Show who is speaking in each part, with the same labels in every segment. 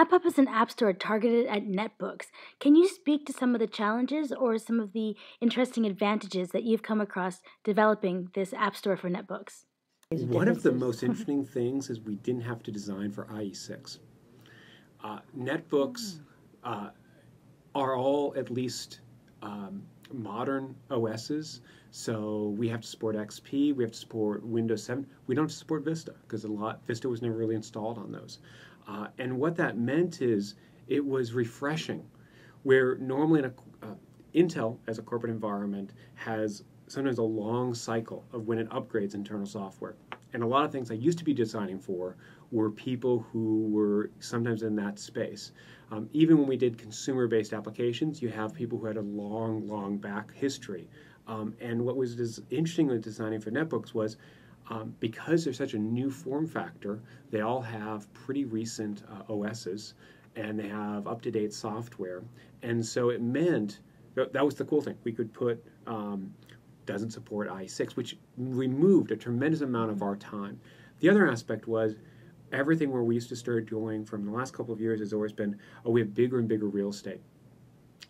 Speaker 1: AppUp is an app store targeted at netbooks. Can you speak to some of the challenges or some of the interesting advantages that you've come across developing this app store for netbooks?
Speaker 2: One of the most interesting things is we didn't have to design for IE6. Netbooks are all at least modern OSs, so we have to support XP, we have to support Windows 7. We don't support Vista because Vista was never really installed on those. And what that meant is it was refreshing, where normally Intel as a corporate environment has sometimes a long cycle of when it upgrades internal software. And a lot of things I used to be designing for were people who were sometimes in that space. Even when we did consumer-based applications, you have people who had a long back history. And what was interesting with designing for netbooks was because they're such a new form factor, they all have pretty recent OSs, and they have up-to-date software. And so it meant, that was the cool thing, we could put doesn't support IE6, which removed a tremendous amount of our time. The other aspect was everything where we used to start doing from the last couple of years has always been, oh, we have bigger and bigger real estate.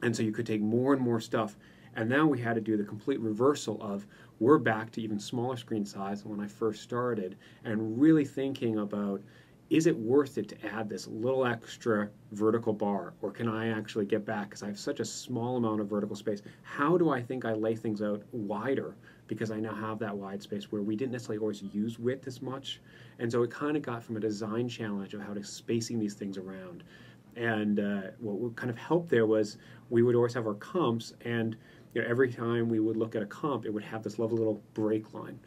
Speaker 2: And so you could take more and more stuff. And now we had to do the complete reversal of we're back to even smaller screen size than when I first started, and really thinking about, is it worth it to add this little extra vertical bar, or can I actually get back because I have such a small amount of vertical space? How do I think I lay things out wider because I now have that wide space where we didn't necessarily always use width as much? And so it kind of got from a design challenge of how to spacing these things around. And what kind of helped there was we would always have our comps, and every time we would look at a comp, it would have this lovely little break line.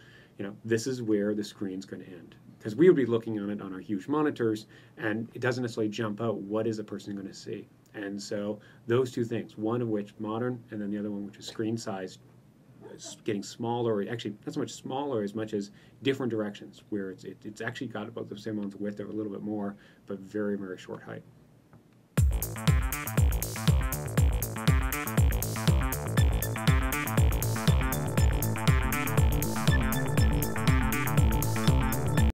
Speaker 2: This is where the screen's going to end. Because we would be looking on it on our huge monitors, and it doesn't necessarily jump out what is a person going to see. And so those two things, one of which modern, and then the other one which is screen size, getting smaller, actually not so much smaller as much as different directions, where it's actually got about the same amount of width or a little bit more, but very short height.